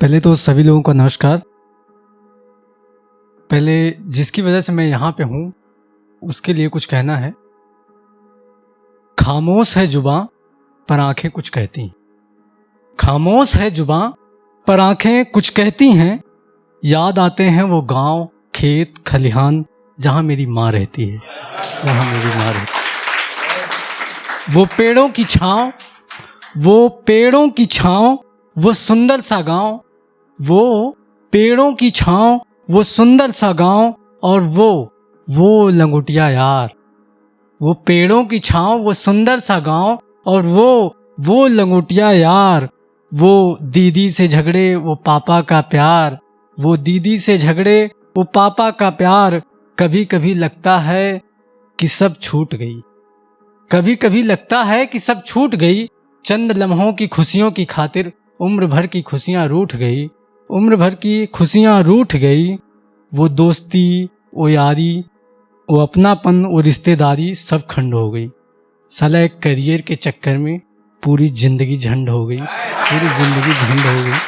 पहले तो सभी लोगों को नमस्कार। पहले जिसकी वजह से मैं यहाँ पे हूँ उसके लिए कुछ कहना है। खामोश है जुबां पर आंखें कुछ कहती हैं। खामोश है जुबां पर आंखें कुछ कहती हैं। याद आते हैं वो गांव, खेत, खलिहान जहाँ मेरी माँ रहती है, वहाँ मेरी माँ रहती है। वो पेड़ों की छाँव, वो पेड़ों की छाँव, वो सुंदर सा गांव, वो पेड़ों की छाँव, वो सुंदर सा गांव, और वो लंगोटिया यार। वो पेड़ों की छाँव, वो सुंदर सा गांव, और वो लंगोटिया यार। वो दीदी से झगड़े, वो पापा का प्यार। वो दीदी से झगड़े, वो पापा का प्यार। कभी कभी लगता है कि सब छूट गई। कभी कभी लगता है कि सब छूट गई। चंद लम्हों की खुशियों की खातिर उम्र भर की खुशियां रूठ गई। उम्र भर की खुशियां रूठ गई। वो दोस्ती, वो यारी, वो अपनापन, वो रिश्तेदारी सब खंड हो गई। साला एक करियर के चक्कर में पूरी जिंदगी झंड हो गई, पूरी जिंदगी झंड हो गई।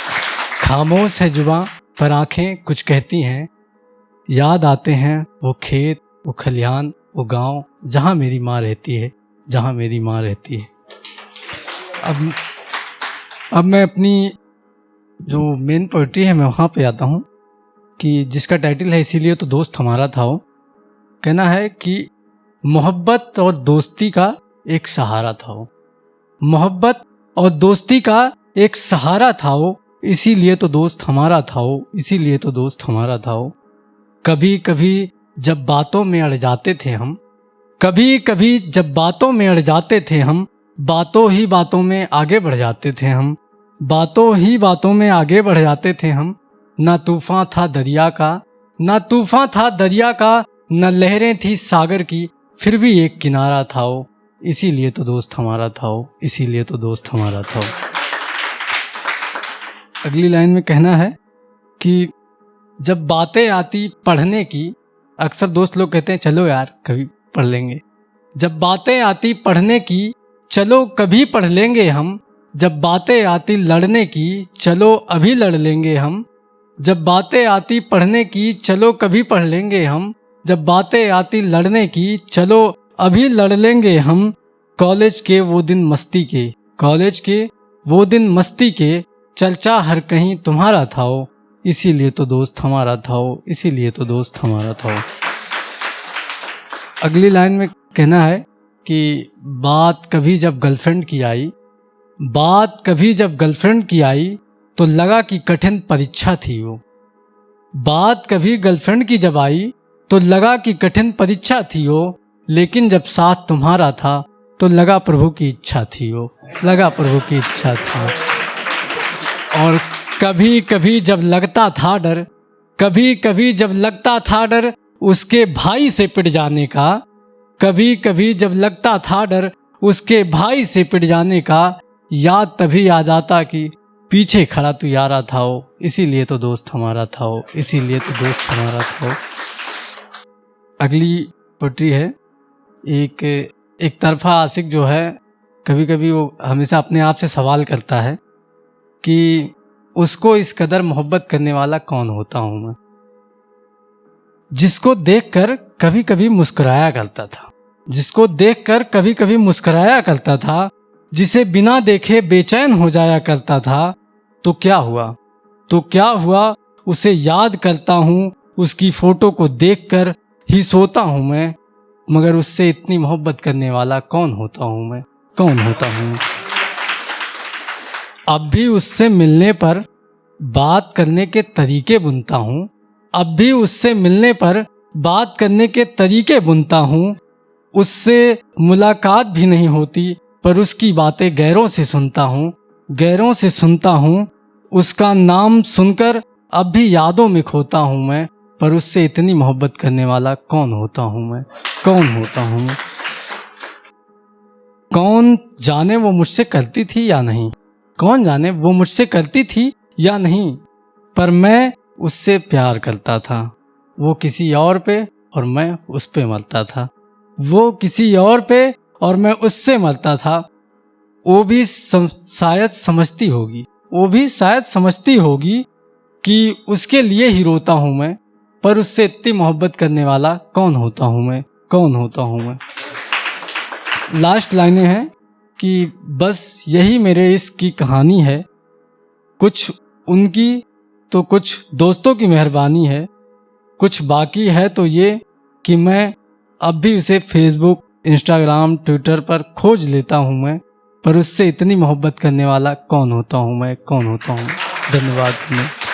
खामोश है जुबां पर आंखें कुछ कहती हैं। याद आते हैं वो खेत, वो खलिहान, वो गांव जहां मेरी माँ रहती है, जहां मेरी माँ रहती है। अब मैं अपनी जो मेन पोइट्री है मैं वहाँ पे आता हूँ कि जिसका टाइटल है इसीलिए तो दोस्त हमारा था। वो कहना है कि मोहब्बत और दोस्ती का एक सहारा था वो। मोहब्बत और दोस्ती का एक सहारा था वो, इसीलिए तो दोस्त हमारा था वो, इसीलिए तो दोस्त हमारा था वो। कभी कभी जब बातों में अड़ जाते थे हम, कभी कभी जब बातों में अड़ जाते थे हम, बातों ही बातों में आगे बढ़ जाते थे हम, बातों ही बातों में आगे बढ़ जाते थे हम। ना तूफान था दरिया का, ना तूफान था दरिया का, न लहरें थी सागर की, फिर भी एक किनारा था वो, इसीलिए तो दोस्त हमारा था वो, इसीलिए तो दोस्त हमारा था वो। अगली लाइन में कहना है कि जब बातें आती पढ़ने की, अक्सर दोस्त लोग कहते हैं चलो यार कभी पढ़ लेंगे। जब बातें आती पढ़ने की, चलो कभी पढ़ लेंगे हम। जब बातें आती लड़ने की, चलो अभी लड़ लेंगे हम। जब बातें आती पढ़ने की, चलो कभी पढ़ लेंगे हम। जब बातें आती लड़ने की, चलो अभी लड़ लेंगे हम। कॉलेज के वो दिन मस्ती के, कॉलेज के वो दिन मस्ती के, चर्चा हर कहीं तुम्हारा था वो, इसीलिए तो दोस्त हमारा था वो, इसीलिए तो दोस्त हमारा था वो। अगली लाइन में कहना है कि बात कभी जब गर्लफ्रेंड की आई, बात कभी जब गर्लफ्रेंड की आई, तो लगा कि कठिन परीक्षा थी वो। बात कभी गर्लफ्रेंड की जब आई तो लगा कि कठिन परीक्षा थी वो, लेकिन जब साथ तुम्हारा था तो लगा प्रभु की इच्छा थी वो, लगा प्रभु की इच्छा थी। और कभी कभी जब लगता था डर, कभी कभी जब लगता था डर उसके भाई से पिट जाने का, कभी कभी जब लगता था डर उसके भाई से पिट जाने का, याद तभी आ जाता कि पीछे खड़ा तू यारा था वो, इसीलिए तो दोस्त हमारा था वो, इसीलिए तो दोस्त हमारा था वो। अगली पोट्री है, एक तरफा आशिक जो है कभी कभी वो हमेशा अपने आप से सवाल करता है कि उसको इस कदर मोहब्बत करने वाला कौन होता हूँ मैं, जिसको देखकर कभी कभी मुस्कुराया करता था, जिसको देखकर कभी कभी मुस्कुराया करता था, जिसे बिना देखे बेचैन हो जाया करता था। तो क्या हुआ, तो क्या हुआ, उसे याद करता हूँ, उसकी फोटो को देखकर ही सोता हूँ मैं, मगर उससे इतनी मोहब्बत करने वाला कौन होता हूँ मैं, कौन होता हूँ। अब भी उससे मिलने पर बात करने के तरीके बुनता हूँ, अब भी उससे मिलने पर बात करने के तरीके बुनता हूँ। उससे मुलाकात भी नहीं होती पर उसकी बातें गैरों से सुनता हूँ, गैरों से सुनता हूँ। उसका नाम सुनकर अब भी यादों में खोता हूँ मैं, पर उससे इतनी मोहब्बत करने वाला कौन होता हूँ मैं, कौन होता हूँ मैं। कौन जाने वो मुझसे करती थी या नहीं, कौन जाने वो मुझसे करती थी या नहीं, पर मैं उससे प्यार करता था। वो किसी और पे और मैं उस पे मरता था, वो किसी और पे और मैं उससे मरता था। वो भी शायद समझती होगी, वो भी शायद समझती होगी कि उसके लिए ही रोता हूँ मैं, पर उससे इतनी मोहब्बत करने वाला कौन होता हूँ मैं, कौन होता हूँ मैं। लास्ट लाइनें हैं कि बस यही मेरे इश्क की कहानी है, कुछ उनकी तो कुछ दोस्तों की मेहरबानी है, कुछ बाकी है तो ये कि मैं अब भी उसे फेसबुक, इंस्टाग्राम, ट्विटर पर खोज लेता हूँ मैं, पर उससे इतनी मोहब्बत करने वाला कौन होता हूँ मैं, कौन होता हूँ। धन्यवाद।